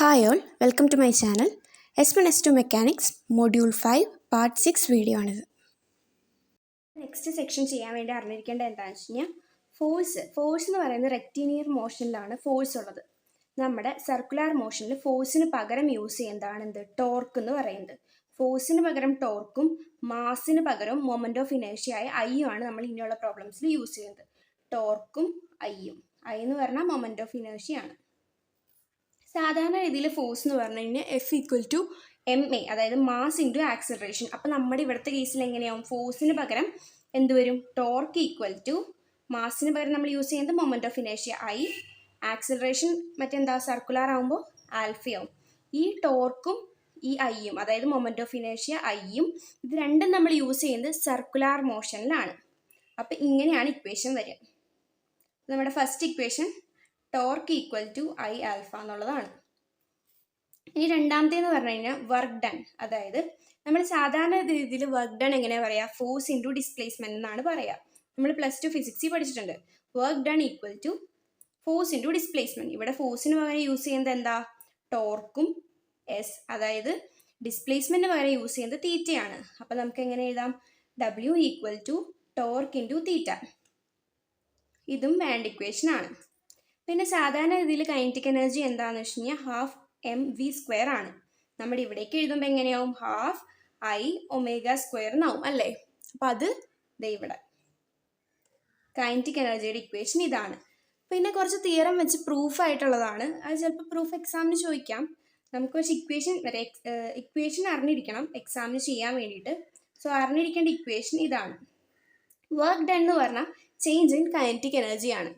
Hi all, welcome to my channel S1 S2 Mechanics Module 5 Part 6 video ആണിത്. Next section ചെയ്യാൻ വേണ്ടി അറിഞ്ഞിരിക്കേണ്ടത് എന്താണെന്ന് വെച്ച് കഴിഞ്ഞാൽ ഫോഴ്സ് എന്ന് പറയുന്നത് റെക്റ്റിലിനിയർ മോഷനിലാണ് ഫോഴ്സ് ഉള്ളത്. നമ്മുടെ സർക്കുലർ മോഷനിൽ ഫോഴ്സിന് പകരം യൂസ് ചെയ്യുന്നതാണ് എന്ത് ടോർക്ക് എന്ന് പറയുന്നത്. ഫോഴ്സിന് പകരം ടോർക്കും മാസിന് പകരം മൊമെന്റ് ഓഫ് ഇനേർഷ്യ ആയ ഐയും ആണ് നമ്മൾ ഇനിയുള്ള പ്രോബ്ലംസിൽ യൂസ് ചെയ്യുന്നത്. ടോർക്കും ഐയും, ഐ എന്ന് പറഞ്ഞാൽ മൊമെന്റ് ഓഫ് ഇനേർഷ്യ ആണ്. സാധാരണ രീതിയിൽ ഫോഴ്സ് എന്ന് പറഞ്ഞു കഴിഞ്ഞാൽ F=ma, അതായത് മാസ് ഇൻറ്റു ആക്സിലറേഷൻ. അപ്പം നമ്മുടെ ഇവിടുത്തെ കേസിൽ എങ്ങനെയാവും? ഫോഴ്സിന് പകരം എന്ത് വരും? ടോർക്ക് ഈക്വൽ ടു മാസിന് പകരം നമ്മൾ യൂസ് ചെയ്യുന്നത് moment of inertia I, acceleration മറ്റെന്താ സർക്കുലർ ആകുമ്പോൾ ആൽഫയാവും. ഈ ടോർക്കും ഈ ഐയും, അതായത് മൊമെന്റ് ഓഫ് ഇനേർഷ്യ ഐയും, ഇത് രണ്ടും നമ്മൾ യൂസ് ചെയ്യുന്നത് സർക്കുലർ മോഷനിലാണ്. അപ്പം ഇങ്ങനെയാണ് ഇക്വേഷൻ വരിക. നമ്മുടെ first equation torque equal to I alpha എന്നുള്ളതാണ്. ഇനി രണ്ടാമത്തേന്ന് പറഞ്ഞു കഴിഞ്ഞാൽ വർക്ക് ഡൺ, അതായത് നമ്മൾ സാധാരണ രീതിയിൽ വർക്ക് ഡൺ എങ്ങനെയാ പറയുക? ഫോഴ്സ് ഇൻറ്റു ഡിസ്പ്ലേസ്മെന്റ് എന്നാണ് പറയുക. നമ്മൾ +2 ഫിസിക്സിൽ പഠിച്ചിട്ടുണ്ട്. Work done equal to force into displacement. ഇവിടെ ഫോഴ്സിന് പകരം യൂസ് ചെയ്യുന്നത് എന്താ? ടോർക്കും എസ്, അതായത് ഡിസ്പ്ലേസ്മെന്റിന് പകരം യൂസ് ചെയ്യുന്നത് തീറ്റയാണ്. അപ്പം നമുക്ക് എങ്ങനെ എഴുതാം? W equal to torque into theta. ഇതും വേണ്ട ഇക്വേഷൻ ആണ്. പിന്നെ സാധാരണ രീതിയിൽ കൈനറ്റിക് എനർജി എന്താണെന്ന് വെച്ച് കഴിഞ്ഞാൽ ½ mv² ആണ്. നമ്മുടെ ഇവിടേക്ക് എഴുതുമ്പോൾ എങ്ങനെയാവും? ½ I⍵² എന്നാവും അല്ലേ? അപ്പം അത് ദേ ഇവിടെ കൈനറ്റിക് എനർജിയുടെ ഇക്വേഷൻ ഇതാണ്. പിന്നെ കുറച്ച് തിയറം വെച്ച് പ്രൂഫ് ആയിട്ടുള്ളതാണ്. അത് ചിലപ്പോൾ പ്രൂഫ് എക്സാമിന് ചോദിക്കാം. നമുക്ക് കുറച്ച് ഇക്വേഷൻ അറിഞ്ഞിരിക്കണം എക്സാമിന് ചെയ്യാൻ വേണ്ടിയിട്ട്. സോ അറിഞ്ഞിരിക്കേണ്ട ഇക്വേഷൻ ഇതാണ്. വർക്ക് ഡൺ എന്ന് പറഞ്ഞാൽ ചേഞ്ച് ഇൻ കൈനറ്റിക് എനർജി ആണ്.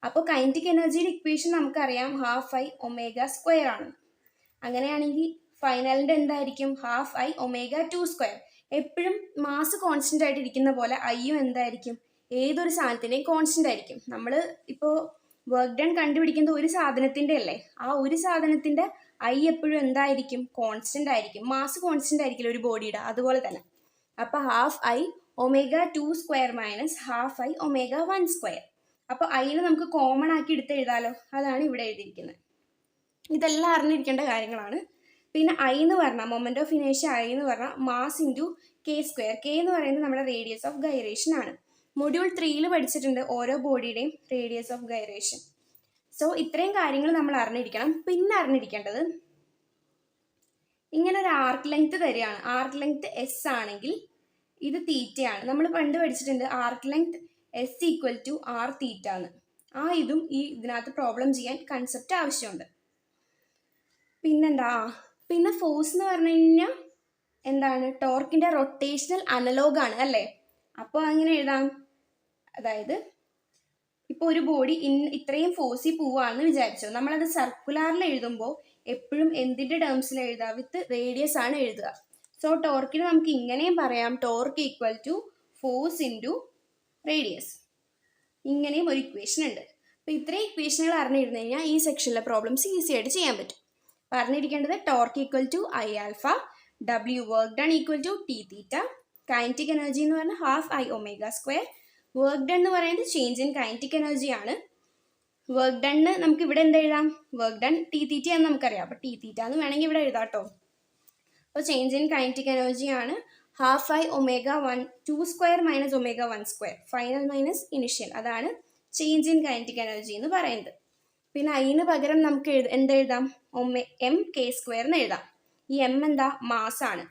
അപ്പോൾ കൈനറ്റിക് എനർജിയുടെ ഇക്വേഷൻ നമുക്കറിയാം ½ I⍵² ആണ്. അങ്ങനെയാണെങ്കിൽ ഫൈനലിൻ്റെ എന്തായിരിക്കും? ½ I⍵2². എപ്പോഴും മാസ് കോൺസ്റ്റന്റ് ആയിട്ട് ഇരിക്കുന്ന പോലെ ഐയും എന്തായിരിക്കും? ഏതൊരു സാധനത്തിൻ്റെയും കോൺസ്റ്റന്റ് ആയിരിക്കും. നമ്മൾ ഇപ്പോൾ വർക്ക് ഡൺ കണ്ടുപിടിക്കുന്നത് ഒരു സാധനത്തിൻ്റെ അല്ലേ? ആ ഒരു സാധനത്തിൻ്റെ ഐ എപ്പോഴും എന്തായിരിക്കും? കോൺസ്റ്റന്റ് ആയിരിക്കും. മാസ് കോൺസ്റ്റന്റ് ആയിരിക്കില്ല ഒരു ബോഡിയുടെ, അതുപോലെ തന്നെ. അപ്പോൾ ½ I⍵2² -½ I⍵1². അപ്പോൾ അതിന് നമുക്ക് കോമൺ ആക്കി എടുത്ത് എഴുതാലോ. അതാണ് ഇവിടെ എഴുതിയിരിക്കുന്നത്. ഇതെല്ലാം അറിഞ്ഞിരിക്കേണ്ട കാര്യങ്ങളാണ്. പിന്നെ ഐ എന്ന് പറഞ്ഞാൽ മൊമെന്റ് ഓഫ് ഇനേർഷ്യ ഐ എന്ന് പറഞ്ഞാൽ മാസ് ഇൻറ്റു k². k എന്ന് പറയുന്നത് നമ്മുടെ റേഡിയസ് ഓഫ് ഗൈറേഷൻ ആണ്. മൊഡ്യൂൾ 3 പഠിച്ചിട്ടുണ്ട് ഓരോ ബോഡിയുടെയും റേഡിയസ് ഓഫ് ഗൈറേഷൻ. സോ ഇത്രയും കാര്യങ്ങൾ നമ്മൾ അറിഞ്ഞിരിക്കണം. പിന്നെ അറിഞ്ഞിരിക്കേണ്ടത്, ഇങ്ങനെ ഒരു ആർക്ക് ലെങ്ത് തരികയാണ്. ആർക്ക് ലെങ്ത് S ആണെങ്കിൽ ഇത് തീറ്റയാണ്. നമ്മൾ പണ്ട് പഠിച്ചിട്ടുണ്ട് arc length S equal to R theta എന്ന്. ഇതും ഇതിനകത്ത് പ്രോബ്ലം ചെയ്യാൻ കൺസെപ്റ്റ് ആവശ്യമുണ്ട്. പിന്നെന്താ? പിന്നെ ഫോഴ്സ് എന്ന് പറഞ്ഞു കഴിഞ്ഞാൽ എന്താണ്? ടോർക്കിന്റെ റൊട്ടേഷണൽ അനലോഗാണ് അല്ലേ? അപ്പോൾ അങ്ങനെ എഴുതാം. അതായത് ഇപ്പോൾ ഒരു ബോഡി ഇത്രയും ഫോഴ്സിൽ പോവുകയാണെന്ന് വിചാരിച്ചോ. നമ്മളത് സർക്കുലാറിൽ എഴുതുമ്പോൾ എപ്പോഴും എന്തിന്റെ ടേംസിൽ എഴുതുക? വിത്ത് റേഡിയസ് ആണ് എഴുതുക. സോ ടോർക്കിന് നമുക്ക് ഇങ്ങനെയും പറയാം, torque equal to force into radius. ഇങ്ങനെയും ഒരു ഇക്വേഷൻ ഉണ്ട്. അപ്പോൾ ഇത്രയും ഇക്വേഷനുകൾ അറിഞ്ഞിരുന്നു കഴിഞ്ഞാൽ ഈ സെക്ഷനിലെ പ്രോബ്ലംസ് ഈസി ആയിട്ട് ചെയ്യാൻ പറ്റും. പറഞ്ഞിരിക്കേണ്ടത് torque equal to I alpha, W work done equal to T theta, kinetic energy എന്ന് പറഞ്ഞാൽ ½ I⍵². വർക്ക് ഡൺ എന്ന് പറയുന്നത് ചേഞ്ച് ഇൻ കൈനറ്റിക് എനർജി ആണ്. വർക്ക് ഡണ്ണ് നമുക്ക് ഇവിടെ എന്ത് എഴുതാം? വർക്ക് ഡൺ T തീറ്റ എന്ന് നമുക്കറിയാം. അപ്പോൾ T തീറ്റ എന്ന് വേണമെങ്കിൽ ഇവിടെ എഴുതാം കേട്ടോ. അപ്പോൾ ചേഞ്ച് ഇൻ കൈനറ്റിക് എനർജി ആണ് ½ I⍵2² -⍵1². ഫൈനൽ മൈനസ് ഇനിഷ്യൽ, അതാണ് ചേഞ്ച് ഇൻ കൈനറ്റിക് എനർജി എന്ന് പറയുന്നത്. പിന്നെ ഐന് പകരം നമുക്ക് എന്തെഴുതാം? mk² എന്ന് എഴുതാം. ഈ m എന്താ? മാസ് ആണ്.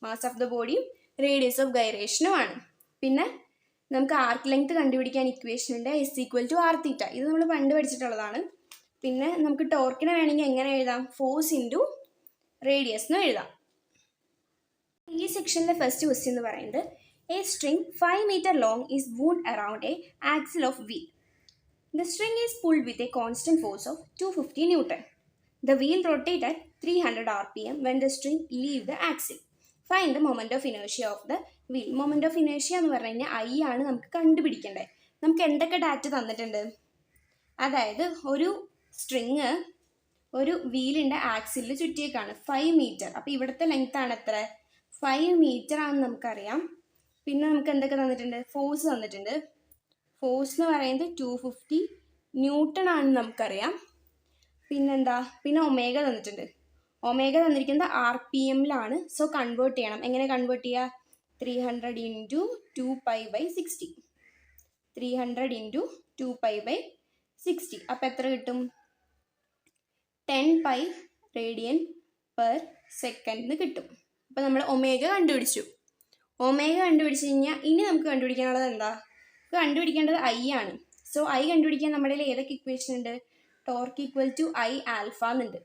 മാസ് ഓഫ് ദ ബോഡിയും റേഡിയസ് ഓഫ് ഗൈറേഷനും ആണ്. പിന്നെ നമുക്ക് ആർക്ക് ലെങ്ത് കണ്ടുപിടിക്കാൻ ഇക്വേഷൻ ഉണ്ട്, S equal to R theta. ഇത് നമ്മൾ പണ്ട് പഠിച്ചിട്ടുള്ളതാണ്. പിന്നെ നമുക്ക് ടോർക്കിനെ വേണമെങ്കിൽ എങ്ങനെ എഴുതാം? ഫോഴ്സ് ഇൻറ്റു റേഡിയസ് എന്ന് എഴുതാം. ഈ സെക്ഷനിലെ ഫസ്റ്റ് ക്വസ്റ്റ്യൻ എന്ന് പറയുന്നത്, A string 5 meter long is wound around a axle of wheel. The string is pulled with a constant force of 250 Newton. The wheel rotates at 300 rpm when the string leaves the axle. Find the moment of inertia of the wheel. Moment of inertia എന്ന് പറഞ്ഞു കഴിഞ്ഞാൽ I ആണ് നമുക്ക് കണ്ടുപിടിക്കേണ്ടത്. നമുക്ക് എന്തൊക്കെ data തന്നിട്ടുണ്ട്? അതായത് ഒരു സ്ട്രിങ് ഒരു വീലിൻ്റെ ആക്സിലിൽ ചുറ്റിയേക്കാണ് 5 meter. അപ്പോൾ ഇവിടുത്തെ ലെങ്ത് ആണ് എത്ര? 5 meter ആണെന്ന് നമുക്കറിയാം. പിന്നെ നമുക്ക് എന്തൊക്കെ തന്നിട്ടുണ്ട്? ഫോഴ്സ് തന്നിട്ടുണ്ട്. ഫോഴ്സ് എന്ന് പറയുന്നത് 250 Newton ആണെന്ന് നമുക്കറിയാം. പിന്നെന്താ, പിന്നെ ഒമേഗ തന്നിട്ടുണ്ട്. ഒമേഗ തന്നിരിക്കുന്നത് RPM-ലാണ്. സോ കൺവേർട്ട് ചെയ്യണം. എങ്ങനെ കൺവേർട്ട് ചെയ്യുക? 300 ഇൻറ്റു 2π/60. 300 ഇൻറ്റു 2π/60. അപ്പം എത്ര കിട്ടും? 10 പൈ റേഡിയൻ പെർ സെക്കൻഡ് കിട്ടും. അപ്പം നമ്മൾ ഒമേഗ കണ്ടുപിടിച്ചു. ഒമേഗ കണ്ടുപിടിച്ച് കഴിഞ്ഞാൽ ഇനി നമുക്ക് കണ്ടുപിടിക്കാനുള്ളത് എന്താ? നമുക്ക് കണ്ടുപിടിക്കേണ്ടത് ഐ ആണ്. സോ ഐ കണ്ടുപിടിക്കാൻ നമ്മുടെ കയ്യിൽ ഏതൊക്കെ ഇക്വേഷൻ ഉണ്ട്? Torque equal to I alpha എന്നുണ്ട്.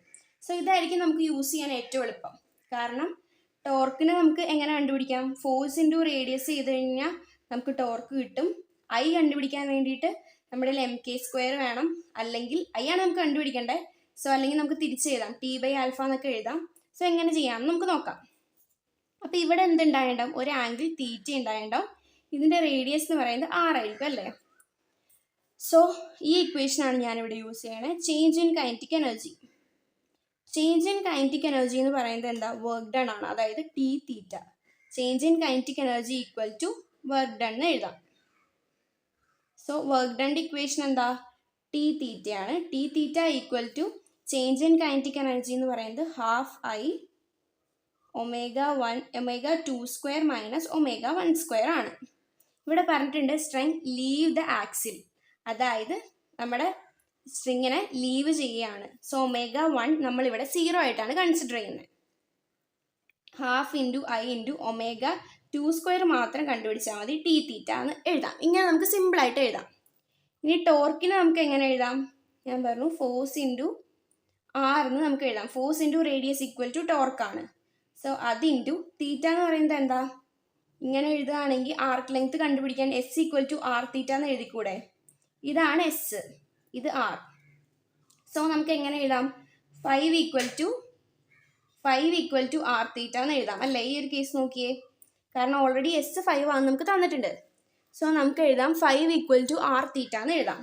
സോ ഇതായിരിക്കും നമുക്ക് യൂസ് ചെയ്യാൻ ഏറ്റവും എളുപ്പം. കാരണം ടോർക്കിനെ നമുക്ക് എങ്ങനെ കണ്ടുപിടിക്കാം? ഫോഴ്സ് ഇൻറ്റു റേഡിയസ് ചെയ്ത് കഴിഞ്ഞാൽ നമുക്ക് ടോർക്ക് കിട്ടും. ഐ കണ്ടുപിടിക്കാൻ വേണ്ടിയിട്ട് നമ്മുടെ mk² വേണം. അല്ലെങ്കിൽ ഐ ആണ് നമുക്ക് കണ്ടുപിടിക്കേണ്ടത്. സോ അല്ലെങ്കിൽ നമുക്ക് തിരിച്ച് എഴുതാം, T/α എന്നൊക്കെ എഴുതാം. സോ എങ്ങനെ ചെയ്യാം നമുക്ക് നോക്കാം. അപ്പോൾ ഇവിടെ എന്തുണ്ടായിട്ടുണ്ടാവും? ഒരു ആംഗിൾ തീറ്റ ഉണ്ടായിട്ടുണ്ടാവും. ഇതിൻ്റെ റേഡിയസ് എന്ന് പറയുന്നത് R ആയിരിക്കും അല്ലേ? സോ ഈ ഇക്വേഷനാണ് ഞാനിവിടെ യൂസ് ചെയ്യണേ. Change in kinetic energy. Change in kinetic energy എന്ന് പറയുന്നത് എന്താ? വർക്ക് ഡൺ ആണ്. അതായത് T theta. Change in kinetic energy equal to work done എന്ന് എഴുതാം. സോ വർക്ക് ഡണിൻ്റെ ഇക്വേഷൻ എന്താ? ടി തീറ്റയാണ്. T theta equal to change in kinetic energy എന്ന് പറയുന്നത് ½ ω2² മൈനസ് ω1² ആണ്. ഇവിടെ പറഞ്ഞിട്ടുണ്ട് സ്ട്രിങ് ലീവ് ദ ആക്സിൽ. അതായത് നമ്മുടെ സ്ട്രിങ്ങിനെ ലീവ് ചെയ്യുകയാണ്. സോ ω1 നമ്മളിവിടെ 0 ആയിട്ടാണ് കൺസിഡർ ചെയ്യുന്നത്. ½ ഇൻറ്റു I ഇൻറ്റു ω2² മാത്രം കണ്ടുപിടിച്ചാൽ മതി. ടി തീറ്റ എന്ന് എഴുതാം. ഇങ്ങനെ നമുക്ക് സിമ്പിളായിട്ട് എഴുതാം. ഇനി ടോർക്കിനെ നമുക്ക് എങ്ങനെ എഴുതാം? ഞാൻ പറഞ്ഞു ഫോഴ്സ് ഇൻറ്റു R എന്ന് നമുക്ക് എഴുതാം. Force into radius equal to ടോർക്കാണ്. സോ അത് ഇൻറ്റു തീറ്റ എന്ന് പറയുന്നത് എന്താ? ഇങ്ങനെ എഴുതുകയാണെങ്കിൽ ആർക്ക് ലെങ്ത് കണ്ടുപിടിക്കാൻ S equal to R theta എന്ന് എഴുതിക്കൂടെ? ഇതാണ് S, ഇത് R. സോ നമുക്ക് എങ്ങനെ എഴുതാം? 5 ഈക്വൽ ടു R തീറ്റ എന്ന് എഴുതാം അല്ലേ? ഈ ഒരു കേസ് നോക്കിയേ. കാരണം ഓൾറെഡി S 5 ആണെന്ന് നമുക്ക് തന്നിട്ടുണ്ട്. സോ നമുക്ക് എഴുതാം 5 ഈക്വൽ ടു R തീറ്റ എന്ന് എഴുതാം.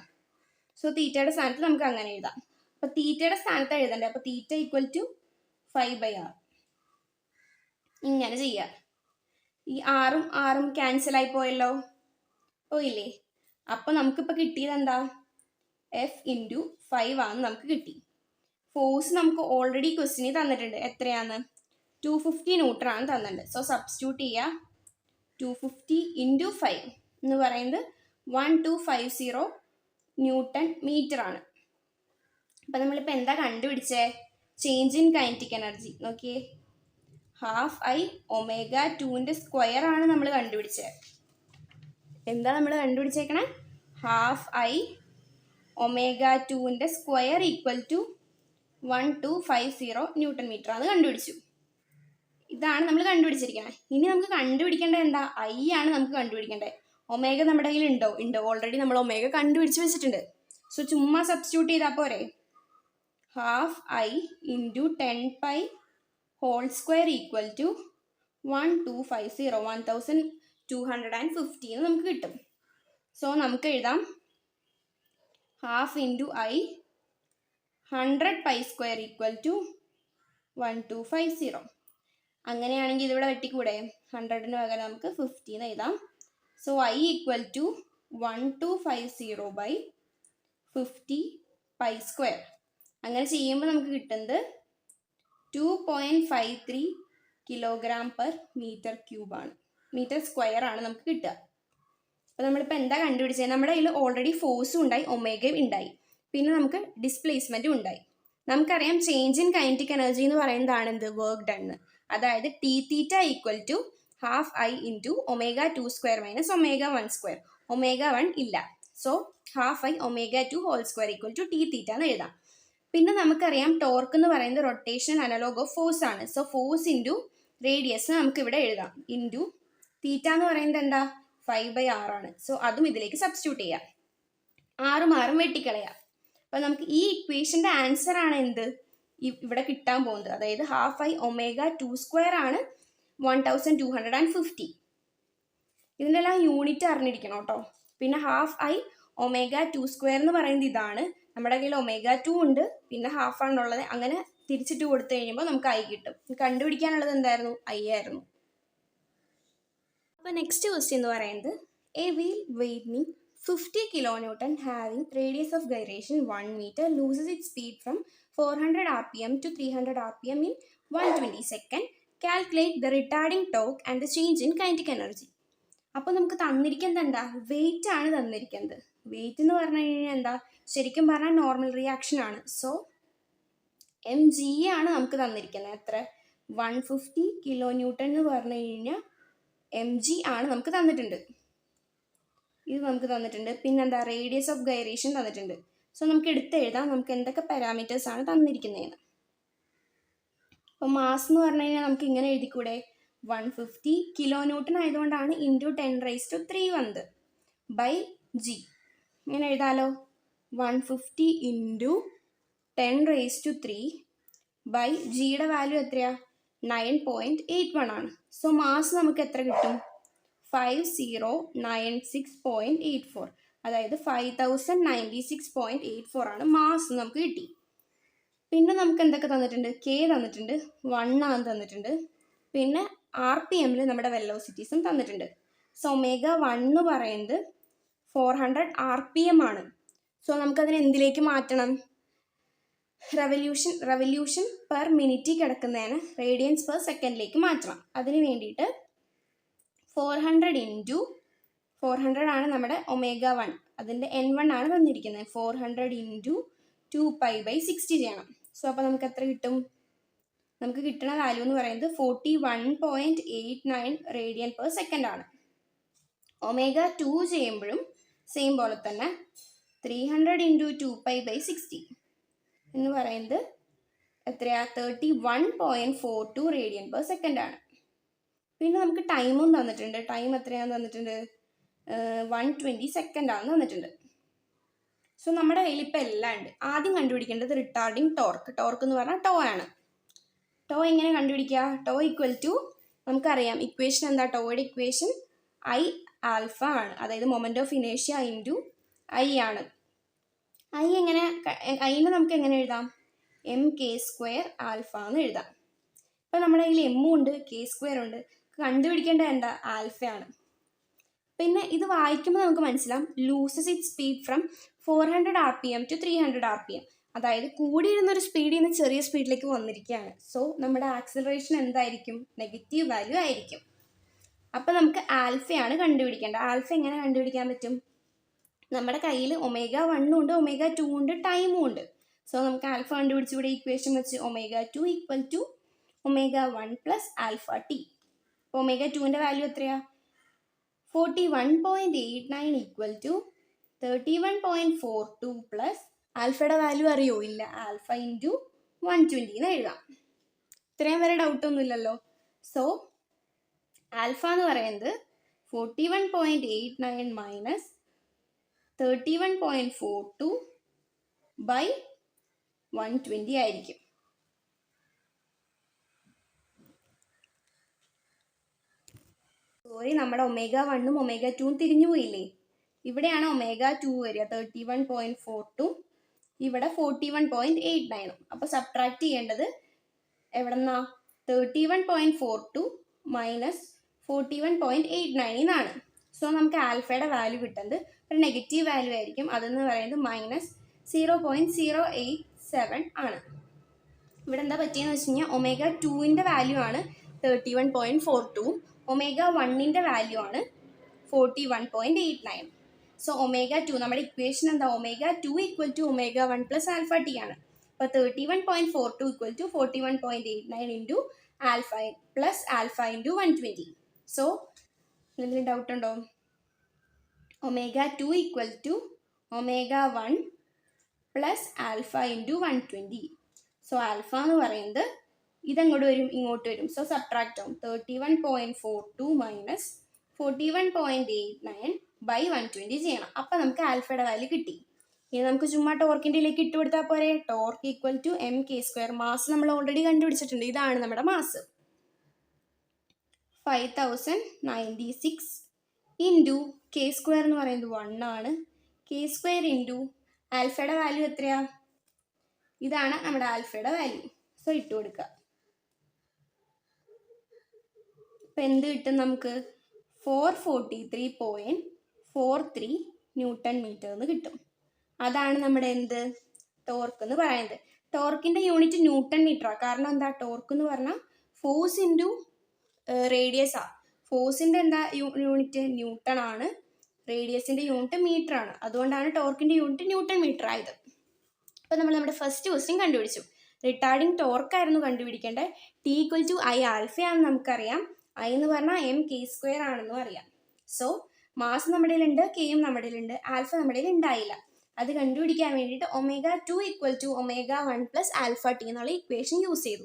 സോ തീറ്റയുടെ സ്ഥാനത്ത് നമുക്ക് അങ്ങനെ എഴുതാം. അപ്പോൾ തീറ്റയുടെ സ്ഥാനത്ത് എഴുതണ്ടേ? അപ്പോൾ തീറ്റ ഈക്വൽ ടു 5/R. ഇങ്ങനെ ചെയ്യാം. ഈ ആറും ക്യാൻസൽ ആയി പോയല്ലോ, പോയില്ലേ? അപ്പോൾ നമുക്കിപ്പോൾ കിട്ടിയത് എന്താ? F ഇൻറ്റു 5 ആണെന്ന് നമുക്ക് കിട്ടി. ഫോഴ്സ് നമുക്ക് ഓൾറെഡി ക്വസ്റ്റിന് തന്നിട്ടുണ്ട്. എത്രയാണ്? 250 ന്യൂട്ടൺ ആണ് തന്നിട്ടുണ്ട്. സോ സബ്സ്റ്റിറ്റ്യൂട്ട് ചെയ്യുക. 250 ഇൻറ്റു 5 എന്ന് പറയുന്നത് 1250 ന്യൂട്ടൺ മീറ്റർ ആണ്. അപ്പം നമ്മളിപ്പോൾ എന്താ കണ്ടുപിടിച്ചേ? Change in kinetic energy. നോക്കിയേ, ½ ω2² ആണ് നമ്മൾ കണ്ടുപിടിച്ചത്. എന്താ നമ്മൾ കണ്ടുപിടിച്ചേക്കണേ? ½ ω2² ഈക്വൽ ടു 1250 ന്യൂട്ടൺ മീറ്റർ ആണ് കണ്ടുപിടിച്ചു. ഇതാണ് നമ്മൾ കണ്ടുപിടിച്ചിരിക്കുന്നത്. ഇനി നമുക്ക് കണ്ടുപിടിക്കേണ്ടത് എന്താ? ഐ ആണ് നമുക്ക് കണ്ടുപിടിക്കേണ്ടത്. ഒമേഗ നമ്മുടെ കയ്യിൽ ഉണ്ടോ? ഉണ്ട്. ഓൾറെഡി നമ്മൾ ഒമേഗ കണ്ടുപിടിച്ച് വെച്ചിട്ടുണ്ട്. സോ ചുമ്മാ സബ്സ്റ്റിറ്റ്യൂട്ട് ചെയ്താൽ പോരെ? ½ ഇൻറ്റു 10π² ഈക്വൽ ടു 1250 എന്ന് നമുക്ക് കിട്ടും. സോ നമുക്ക് എഴുതാം ½ ഇൻറ്റു I 100π² ഈക്വൽ ടു 1250. അങ്ങനെയാണെങ്കിൽ ഇതിവിടെ വെട്ടിക്കൂടെ? 100ന് പകരം നമുക്ക് 50 എന്ന് എഴുതാം. So I equal to 1250/50π². അങ്ങനെ ചെയ്യുമ്പോൾ നമുക്ക് കിട്ടുന്നത് 2.53 kg/m3 ആണ്. m² ആണ് നമുക്ക് കിട്ടുക. അപ്പോൾ നമ്മളിപ്പോൾ എന്താ കണ്ടുപിടിച്ചത്? നമ്മുടെ കയ്യിൽ ഓൾറെഡി ഫോഴ്സും ഉണ്ടായി, ഒമേഗയും ഉണ്ടായി, പിന്നെ നമുക്ക് ഡിസ്പ്ലേസ്മെൻറ്റും ഉണ്ടായി. നമുക്കറിയാം ചേഞ്ച് ഇൻ കൈനറ്റിക് എനർജി എന്ന് പറയുന്നതാണ് എന്ത്? Work done. അതായത് T theta equal to ½ I into ω2² minus ω1². ω1 ഇല്ല. So ½ I ω2² equal to T theta എന്ന് എഴുതാം. പിന്നെ നമുക്കറിയാം ടോർക്ക് എന്ന് പറയുന്നത് റൊട്ടേഷൻ അനലോഗ് ഓഫ് ഫോഴ്സ് ആണ്. സോ ഫോഴ്സ് ഇൻറ്റു റേഡിയസ് നമുക്ക് ഇവിടെ എഴുതാം. ഇൻറ്റു തീറ്റ എന്ന് പറയുന്നത് എന്താ? 5/R ആണ്. സോ അതും ഇതിലേക്ക് സബ്സ്റ്റിറ്റ്യൂട്ട് ചെയ്യാം. ആറും വെട്ടിക്കളയാം. അപ്പോൾ നമുക്ക് ഈ ഇക്വേഷൻ്റെ ആൻസർ ആണ് എന്ത്? ഇവിടെ കിട്ടാൻ പോകുന്നത്. അതായത് ½ I ω2² ആണ് 1250. ഇതിൻ്റെ എല്ലാം യൂണിറ്റ് അറിഞ്ഞിരിക്കണം കേട്ടോ. പിന്നെ ½ I ω2² എന്ന് പറയുന്നത് ഇതാണ്. നമ്മുടെ കയ്യിൽ ω2 ഉണ്ട്, പിന്നെ ½ ആണുള്ളത്. അങ്ങനെ തിരിച്ചിട്ട് കൊടുത്തു കഴിയുമ്പോൾ നമുക്ക് I കിട്ടും. കണ്ടുപിടിക്കാനുള്ളത് എന്തായിരുന്നു? I ആയിരുന്നു. അപ്പോൾ നെക്സ്റ്റ് ക്വസ്റ്റ്യൻ എന്ന് പറയുന്നത് a wheel weighting 50 kN having radius of gyration 1 meter loses its speed from 400 rpm to 300 rpm in 120 seconds. Calculate the retarding torque and the change in kinetic energy. അപ്പോൾ നമുക്ക് തന്നിരിക്കുന്നത് എന്താ? Wait ആണ് തന്നിരിക്കുന്നത്. Wait എന്ന് പറഞ്ഞു കഴിഞ്ഞാൽ എന്താ? ശരിക്കും പറഞ്ഞാൽ നോർമൽ റിയാക്ഷൻ ആണ്. സോ mg ആണ് നമുക്ക് തന്നിരിക്കുന്നത്. എത്ര? 150 കിലോ ന്യൂട്ടൺ എന്ന് പറഞ്ഞു കഴിഞ്ഞാൽ mg ആണ് നമുക്ക് തന്നിട്ടുണ്ട്. ഇത് നമുക്ക് തന്നിട്ടുണ്ട്. പിന്നെന്താ? റേഡിയസ് ഓഫ് ഗൈറേഷൻ തന്നിട്ടുണ്ട്. സോ നമുക്ക് എടുത്തെഴുതാം നമുക്ക് എന്തൊക്കെ പാരാമീറ്റേഴ്സ് ആണ് തന്നിരിക്കുന്നതെന്ന്. അപ്പോൾ മാസ് എന്ന് പറഞ്ഞു കഴിഞ്ഞാൽ നമുക്ക് ഇങ്ങനെ എഴുതിക്കൂടെ? 150 കിലോ ന്യൂട്ടൺ ആയതുകൊണ്ടാണ് ഇൻറ്റു 10⁻³ വന്നത് ബൈ ജി. ഇങ്ങനെ എഴുതാലോ. 150 ഇൻറ്റു 10⁻³ ബൈ ജിയുടെ വാല്യൂ എത്രയാ? 9.81 ആണ്. സോ മാസ് നമുക്ക് എത്ര കിട്ടും? 5096.84, അതായത് 5096.84 ആണ് മാസ് നമുക്ക് കിട്ടി. പിന്നെ നമുക്ക് എന്തൊക്കെ തന്നിട്ടുണ്ട്? കെ തന്നിട്ടുണ്ട്, 1 ആണ് തന്നിട്ടുണ്ട്. പിന്നെ ആർ പി എമ്മിൽ നമ്മുടെ വെലോസിറ്റീസും തന്നിട്ടുണ്ട്. സോ ω1 എന്ന് പറയുന്നത് 400 RPM ആണ്. സോ നമുക്കതിനെ എന്തിലേക്ക് മാറ്റണം? റെവല്യൂഷൻ പെർ മിനിറ്റ് കിടക്കുന്നതിന് റേഡിയൻസ് പെർ സെക്കൻഡിലേക്ക് മാറ്റണം. അതിന് വേണ്ടിയിട്ട് 400 ആണ് നമ്മുടെ ω1, അതിൻ്റെ N1 ആണ് തന്നിരിക്കുന്നത്. 400 × 2π/60 ചെയ്യണം. സോ അപ്പോൾ നമുക്ക് എത്ര കിട്ടും? നമുക്ക് കിട്ടുന്ന വാല്യൂ എന്ന് പറയുന്നത് 41.89 റേഡിയൻ പെർ സെക്കൻഡ് ആണ്. ω2 ചെയ്യുമ്പോഴും സെയിം പോലെ തന്നെ 300 × 2π/60 എന്ന് പറയുന്നത് എത്രയാ? 31.42 റേഡിയൻ പെർ സെക്കൻഡ് ആണ്. പിന്നെ നമുക്ക് ടൈമും തന്നിട്ടുണ്ട്. ടൈം എത്രയാണെന്ന് തന്നിട്ടുണ്ട്? 120 സെക്കൻഡ് ആണ് തന്നിട്ടുണ്ട്. സോ നമ്മുടെ കയ്യിൽ ഇപ്പം എല്ലാം ഉണ്ട്. ആദ്യം കണ്ടുപിടിക്കേണ്ടത് റിട്ടാർഡിങ് ടോർക്ക്. ടോർക്ക് എന്ന് പറഞ്ഞാൽ ടോ ആണ്. ടോ എങ്ങനെ കണ്ടുപിടിക്കുക? ടോ ഈക്വൽ ടു നമുക്കറിയാം ഇക്വേഷൻ എന്താ? ടോയുടെ ഇക്വേഷൻ I ആൽഫ ആണ്, അതായത് മൊമെന്റ് ഓഫ് ഇനേഷ്യ ഇൻറ്റു I ആണ്. ഐനെ നമുക്ക് എങ്ങനെ എഴുതാം? mk² ആൽഫ എന്ന് എഴുതാം. ഇപ്പം നമ്മുടെ കയ്യിൽ എമ്മും ഉണ്ട് k² ഉണ്ട്. കണ്ടുപിടിക്കേണ്ടത് എന്താ? ആൽഫയാണ്. പിന്നെ ഇത് വായിക്കുമ്പോൾ നമുക്ക് മനസ്സിലാവും loses it speed from 400 RPM to 300 RPM, അതായത് കൂടിയിരുന്നൊരു സ്പീഡിൽ നിന്ന് ചെറിയ സ്പീഡിലേക്ക് വന്നിരിക്കുകയാണ്. സോ നമ്മുടെ ആക്സിലറേഷൻ എന്തായിരിക്കും? നെഗറ്റീവ് വാല്യൂ ആയിരിക്കും. അപ്പം നമുക്ക് ആൽഫയാണ് കണ്ടുപിടിക്കേണ്ടത്. ആൽഫ എങ്ങനെ കണ്ടുപിടിക്കാൻ പറ്റും? നമ്മുടെ കയ്യിൽ ω1 ഉണ്ട്, ω2 ഉണ്ട്, ടൈമും ഉണ്ട്. സോ നമുക്ക് ആൽഫ കണ്ടുപിടിച്ചിവിടെ ഇക്വേഷൻ വെച്ച് ω2 equal to ω1 plus alpha T. അപ്പോൾ ω2ൻ്റെ വാല്യൂ എത്രയാ? 41.89 ഈക്വൽ ടു 31.42 പ്ലസ് ആൽഫയുടെ വാല്യൂ അറിയോ? ഇല്ല. ആൽഫ ഇൻറ്റു 120 എന്ന് എഴുതാം. ഇത്രയും വരെ ഡൗട്ടൊന്നും ഇല്ലല്ലോ. സോ ആൽഫ എന്ന് പറയുന്നത് 41.89 മൈനസ് 31.42 ബൈ 120 ആയിരിക്കും. സോറി, നമ്മുടെ ω1ഉം ω2ഉം തിരിഞ്ഞു പോയില്ലേ? ഇവിടെയാണ് ω2 വരിക 31.42, ഇവിടെ 41.89. അപ്പോൾ സബ്ട്രാക്ട് ചെയ്യേണ്ടത് എവിടെന്നാ? 31.42 മൈനസ് 41.89 എന്നാണ്. സോ നമുക്ക് ആൽഫയുടെ വാല്യൂ കിട്ടുന്നത് ഒരു നെഗറ്റീവ് വാല്യൂ ആയിരിക്കും. അതെന്ന് പറയുന്നത് -0.087 ആണ്. ഇവിടെ എന്താ പറ്റിയെന്ന് വെച്ച് കഴിഞ്ഞാൽ ω2ൻ്റെ വാല്യൂ ആണ് 31.42, ω1ൻ്റെ വാല്യൂ ആണ് 41.89. സോ ω2 നമ്മുടെ ഇക്വേഷൻ എന്താ? ω2 equal to ω1 plus alpha T ആണ്. അപ്പോൾ 31.42 equal to 41.89 into alpha plus alpha into 120. So എന്തെങ്കിലും ഡൗട്ട് ഉണ്ടോ? ω2 equal to ω1 plus alpha into 120. So alpha എന്ന് പറയുന്നത് ഇതെങ്ങോട്ട് വരും? ഇങ്ങോട്ട് വരും. സോ സബ്ട്രാക്ട് ആവും. 31.42 മൈനസ് 41.89 ബൈ 120 ചെയ്യണം. അപ്പം നമുക്ക് ആൽഫയുടെ വാല്യൂ കിട്ടി. ഇനി നമുക്ക് ചുമ്മാ ടോർക്കിൻ്റെയിലേക്ക് ഇട്ട് കൊടുത്താൽ പോരെ? Torque equal to mk². Mass നമ്മൾ ഓൾറെഡി കണ്ടുപിടിച്ചിട്ടുണ്ട്. ഇതാണ് നമ്മുടെ മാസ്. 5096 ഇൻറ്റു k² എന്ന് പറയുന്നത് 1 ആണ്. k² ഇൻറ്റു ആൽഫയുടെ വാല്യൂ എത്രയാ? ഇതാണ് നമ്മുടെ ആൽഫയുടെ വാല്യൂ. സോ ഇട്ട് കൊടുക്കുക. ഇപ്പം എന്ത് കിട്ടും നമുക്ക്? 443.43 ന്യൂട്ടൺ മീറ്റർ എന്ന് കിട്ടും. അതാണ് നമ്മുടെ എന്ത്? ടോർക്ക് എന്ന് പറയുന്നത്. ടോർക്കിൻ്റെ യൂണിറ്റ് ന്യൂട്ടൺ മീറ്ററാണ്. കാരണം എന്താ, ടോർക്ക് എന്ന് പറഞ്ഞാൽ ഫോഴ്സ് ഇൻറ്റു റേഡിയസാണ്. ഫോഴ്സിൻ്റെ എന്താ യൂണിറ്റ് ന്യൂട്ടൺ ആണ്, റേഡിയസിൻ്റെ യൂണിറ്റ് മീറ്റർ ആണ്. അതുകൊണ്ടാണ് ടോർക്കിൻ്റെ യൂണിറ്റ് ന്യൂട്ടൺ മീറ്റർ ആയത്. അപ്പോൾ നമ്മൾ നമ്മുടെ ഫസ്റ്റ് ക്വസ്റ്റ്യൻ കണ്ടുപിടിച്ചു. റിട്ടാർഡിങ് ടോർക്കായിരുന്നു കണ്ടുപിടിക്കേണ്ടത്. ടി ഈക്വൽ ടു ഐ ആൽഫയാണെന്ന് നമുക്കറിയാം. ഐ എന്ന് പറഞ്ഞാൽ എം കെ സ്ക്വയർ ആണെന്നും അറിയാം. സോ മാസ് നമ്മുടെ ഉണ്ട്, കെയും നമ്മുടെ ഉണ്ട്, ആൽഫ നമ്മുടെ ഉണ്ടായില്ല. അത് കണ്ടുപിടിക്കാൻ വേണ്ടിയിട്ട് ω2 equal to ω1 plus alpha T എന്നുള്ള ഇക്വേഷൻ യൂസ് ചെയ്തു.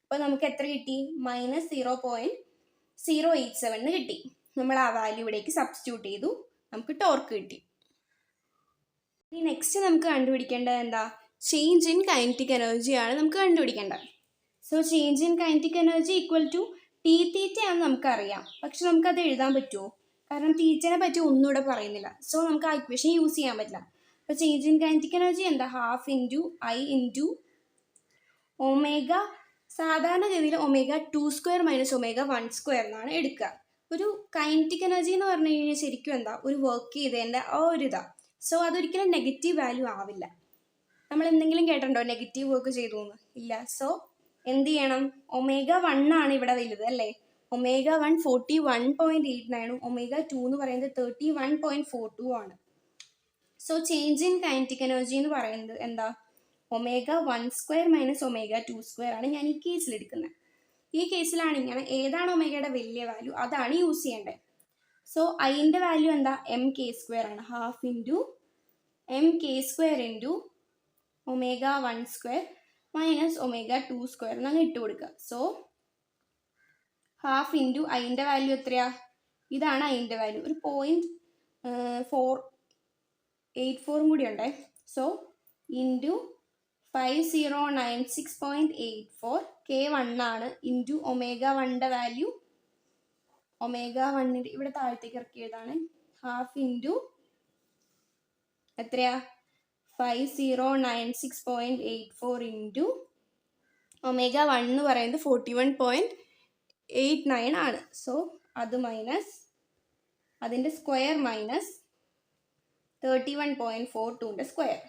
അപ്പോൾ നമുക്ക് എത്ര കിട്ടി? -0.087 കിട്ടി. നമ്മൾ ആ വാല്യൂ ഇവിടേക്ക് സബ്സ്റ്റിറ്റ്യൂട്ട് ചെയ്തു, നമുക്ക് ടോർക്ക് കിട്ടി. ഇനി നെക്സ്റ്റ് നമുക്ക് കണ്ടുപിടിക്കേണ്ടത് എന്താ? ചേഞ്ച് ഇൻ കൈനറ്റിക് എനർജിയാണ് നമുക്ക് കണ്ടുപിടിക്കേണ്ടത്. So change in kinetic energy equal to T theta ആണെന്ന് നമുക്കറിയാം. പക്ഷെ നമുക്കത് എഴുതാൻ പറ്റുമോ? കാരണം തീറ്റനെ പറ്റി ഒന്നുകൂടെ പറയുന്നില്ല. സോ നമുക്ക് ആ ഇക്വേഷൻ യൂസ് ചെയ്യാൻ പറ്റില്ല. അപ്പോൾ ചേഞ്ച് ഇൻ കൈനറ്റിക് എനർജി എന്താ? ½ ഇൻറ്റു ഐ ഇൻറ്റു ഒമേഗ. സാധാരണഗതിയിൽ ω2² മൈനസ് ω1² എന്നാണ് എടുക്കുക. ഒരു കൈനറ്റിക് എനർജി എന്ന് പറഞ്ഞു കഴിഞ്ഞാൽ ശരിക്കും എന്താ, ഒരു വർക്ക് ചെയ്തതിൻ്റെ ആ ഒരു ഇതാണ്. സോ അതൊരിക്കലും നെഗറ്റീവ് വാല്യൂ ആവില്ല. നമ്മൾ എന്തെങ്കിലും കേട്ടിട്ടുണ്ടോ നെഗറ്റീവ് വർക്ക് ചെയ്തു എന്ന്? ഇല്ല. സോ എന്ത് ചെയ്യണം? ω1 ആണ് ഇവിടെ വലുത് അല്ലേ? ω1 41.89 ω2 എന്ന് പറയുന്നത് 31.42 ആണ്. So change in kinetic energy എന്ന് പറയുന്നത് എന്താ? ω1² മൈനസ് ω2² ആണ് ഞാൻ ഈ കേസിൽ എടുക്കുന്നത്. ഈ കേസിലാണ് ഇങ്ങനെ ഏതാണ് ഒമേഗയുടെ വലിയ വാല്യൂ അതാണ് യൂസ് ചെയ്യേണ്ടത്. സോ ഐൻ്റെ വാല്യൂ എന്താ? mk² ആണ്. ½ ഇൻറ്റു mk² ഇൻറ്റു ω1² മൈനസ് ω2² എന്നങ്ങ് ഇട്ട് കൊടുക്കുക. സോ ½ ഇൻറ്റു ഐൻ്റെ വാല്യൂ എത്രയാ? ഇതാണ് ഐൻ്റെ വാല്യൂ. ഒരു 0.484 കൂടി ഉണ്ടേ. സോ ഇൻറ്റു 5096.84 K1 ആണ് ഇൻറ്റു ω1ൻ്റെ വാല്യൂ. ω1ൻ്റെ ഇവിടെ താഴത്തേക്ക് ഇറക്കി എഴുതാണ്. ½ ഇൻറ്റു എത്രയാ? 5096.84 ഇൻറ്റു ω1 എന്ന് പറയുന്നത് 41.89 ആണ്. സോ അത് മൈനസ് അതിൻ്റെ സ്ക്വയർ മൈനസ് 31.42ൻ്റെ സ്ക്വയർ.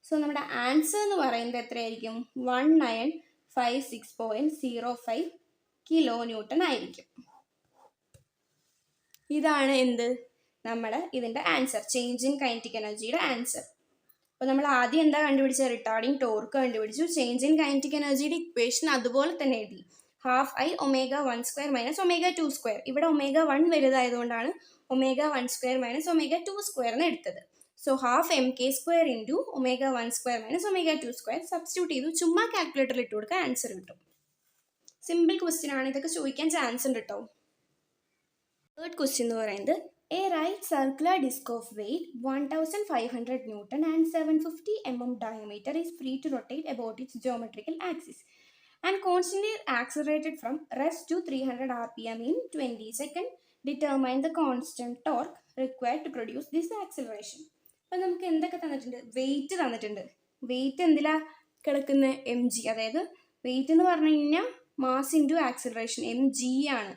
സോ നമ്മുടെ ആൻസർ എന്ന് പറയുന്നത് എത്രയായിരിക്കും? 1956.05 കിലോ ന്യൂട്ടൺ ആയിരിക്കും. ഇതാണ് എന്ത് നമ്മുടെ ഇതിൻ്റെ ആൻസർ, ചേഞ്ച് ഇൻ കൈനറ്റിക് എനർജിയുടെ ആൻസർ. അപ്പോൾ നമ്മൾ ആദ്യം എന്താ കണ്ടുപിടിച്ചത്? റിട്ടാർഡിങ് ടോർക്ക് കണ്ടുപിടിച്ചു. ചേഞ്ച് ഇൻ കൈനറ്റിക് എനർജിയുടെ ഇക്വേഷൻ അതുപോലെ തന്നെ എഴുതി. ½ ω1² മൈനസ് ω2². ഇവിടെ ω1 വലുതായതുകൊണ്ടാണ് ω1² മൈനസ് ω2² എന്ന് എടുത്തത്. So ½ mk² into ω1² minus ω2² substitute ചെയ്തു. ചുമ്മാ കാൽക്കുലേറ്ററിൽ ഇട്ട് കൊടുക്കുക, ആൻസർ കിട്ടും. സിമ്പിൾ ക്വസ്റ്റ്യൻ ആണ്, ഇതൊക്കെ ചോദിക്കാൻ ചാൻസ് ഉണ്ട് കേട്ടോ. തേർഡ് ക്വസ്റ്റ്യൻ എന്ന് പറയുന്നത് a right circular disc of weight 1500 Newton and 750 mm diameter is free to rotate about its geometrical axis and constantly accelerated from rest to 300 rpm in 20 seconds. Determine the constant torque required to produce this acceleration. അപ്പം നമുക്ക് എന്തൊക്കെ തന്നിട്ടുണ്ട്? Wait തന്നിട്ടുണ്ട്. Wait എന്തിലാ കിടക്കുന്നത്? mg. അതായത് wait എന്ന് പറഞ്ഞു കഴിഞ്ഞാൽ മാസ് ഇൻറ്റു ആക്സിലറേഷൻ mg ആണ്.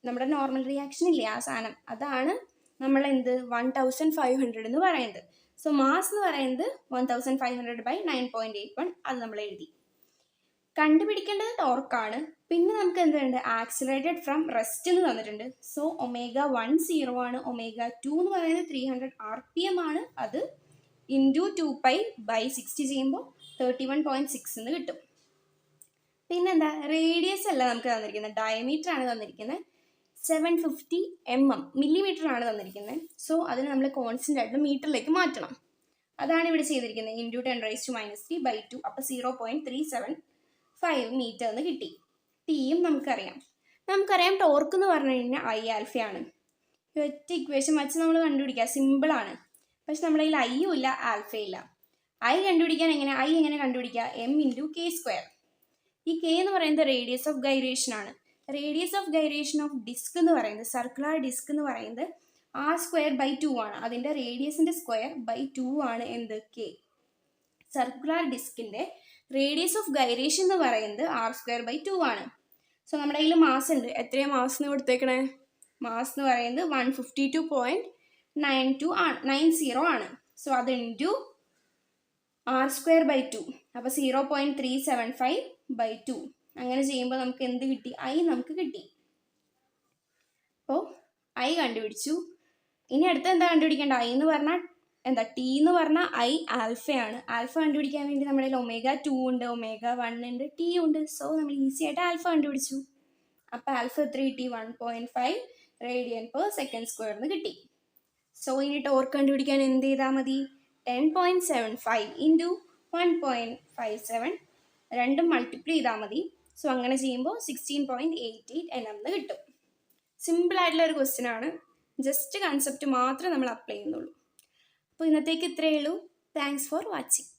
നമ്മുടെ നോർമൽ റിയാക്ഷൻ ഇല്ലേ ആ സാധനം, അതാണ് നമ്മൾ എന്ത് 1500 എന്ന് പറയുന്നത്. സോ മാസ് എന്ന് പറയുന്നത് 1500/9.81, അത് നമ്മൾ എഴുതി. കണ്ടുപിടിക്കേണ്ടത് ടോർക്കാണ്. പിന്നെ നമുക്ക് എന്തുണ്ട്? ആക്സിലറേറ്റഡ് ഫ്രം റെസ്റ്റ് എന്ന് തന്നിട്ടുണ്ട്. സോ ω1 0 ആണ്, ω2 എന്ന് പറയുന്നത് 300 rpm ആണ്. അത് ഇൻറ്റു 2π/60 ചെയ്യുമ്പോൾ 31.6 എന്ന് കിട്ടും. പിന്നെന്താ? റേഡിയസ് അല്ല നമുക്ക് തന്നിരിക്കുന്നത്, ഡയമീറ്റർ ആണ് തന്നിരിക്കുന്നത്. 750 mm മില്ലിമീറ്റർ ആണ് തന്നിരിക്കുന്നത്. സോ അതിന് നമ്മൾ കോൺസ്റ്റൻ്റ് ആയിട്ട് മീറ്ററിലേക്ക് മാറ്റണം. അതാണ് ഇവിടെ ചെയ്തിരിക്കുന്നത്. ഇൻറ്റു 10⁻³ അപ്പോൾ 0.375 മീറ്റർ എന്ന് കിട്ടി. ടിയും നമുക്കറിയാം. ടോർക്ക് എന്ന് പറഞ്ഞു കഴിഞ്ഞാൽ ഐ ആൽഫയാണ്. ഒറ്റ ഇക്വേഷൻ വെച്ച് നമ്മൾ കണ്ടുപിടിക്കുക, സിമ്പിളാണ്. പക്ഷെ നമ്മുടെ കയ്യിൽ ഐയും ഇല്ല ആൽഫയില്ല. ഐ കണ്ടുപിടിക്കാൻ ഐ എങ്ങനെ കണ്ടുപിടിക്കുക? m into k². ഈ k എന്ന് പറയുന്നത് റേഡിയസ് ഓഫ് ഗൈറേഷൻ ആണ്. Radius of gyration of disc എന്ന് പറയുന്നത്, സർക്കുലർ ഡിസ്ക് എന്ന് പറയുന്നത് r²/2 ആണ്. അതിൻ്റെ റേഡിയസിൻ്റെ സ്ക്വയർ/2 ആണ് എന്ത്? k. സർക്കുലർ ഡിസ്കിൻ്റെ റേഡിയസ് ഓഫ് ഗൈറേഷൻ എന്ന് പറയുന്നത് r²/2 ആണ്. സോ നമ്മുടെ കയ്യിൽ മാസ് ഉണ്ട്. എത്രയാണ് മാസ് എന്ന് കൊടുത്തേക്കണേ? മാസ് എന്ന് പറയുന്നത് 152.90 ആണ്. സോ അത് ഇൻറ്റു r²/2. അപ്പോൾ 0.375/2. അങ്ങനെ ചെയ്യുമ്പോൾ നമുക്ക് എന്ത് കിട്ടി? ഐ നമുക്ക് കിട്ടി. അപ്പോൾ ഐ കണ്ടുപിടിച്ചു. ഇനി അടുത്ത് എന്താ കണ്ടുപിടിക്കേണ്ട? ഐ എന്ന് പറഞ്ഞാൽ എന്താ? ടി എന്ന് പറഞ്ഞാൽ ഐ ആൽഫയാണ്. ആൽഫ കണ്ടുപിടിക്കാൻ വേണ്ടി നമ്മുടെ ω2 ഉണ്ട്, ω1 ഉണ്ട്, ടി ഉണ്ട്. സോ നമ്മൾ ഈസി ആയിട്ട് ആൽഫ കണ്ടുപിടിച്ചു. അപ്പോൾ ആൽഫ എത്ര കിട്ടി? 1.5 radian/s² എന്ന് കിട്ടി. സോ ഇനി ടോർക്ക് കണ്ടുപിടിക്കാൻ എന്ത് ചെയ്താൽ മതി? 10.75 ഇൻറ്റു 1.57 രണ്ടും മൾട്ടിപ്ലൈ ചെയ്താൽ മതി. സോ അങ്ങനെ ചെയ്യുമ്പോൾ 16.88 Nm എന്ന് കിട്ടും. സിമ്പിൾ ആയിട്ടുള്ള ഒരു ക്വസ്റ്റ്യൻ ആണ്. ജസ്റ്റ് കൺസെപ്റ്റ് മാത്രമേ നമ്മൾ അപ്ലൈ ചെയ്യുന്നുള്ളൂ. അപ്പോൾ ഇന്നത്തേക്ക് ഇത്രയേ ഉള്ളൂ. Thanks for watching.